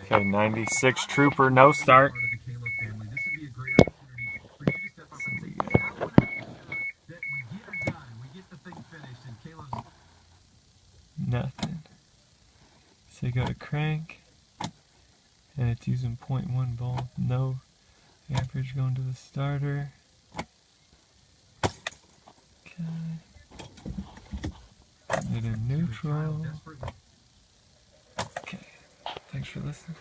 Okay, 96 Trooper, no start. Nothing. So you go to crank, and it's using 0.1 volt. No amperage going to the starter. Okay. Putting it in neutral. Okay. Thanks for listening.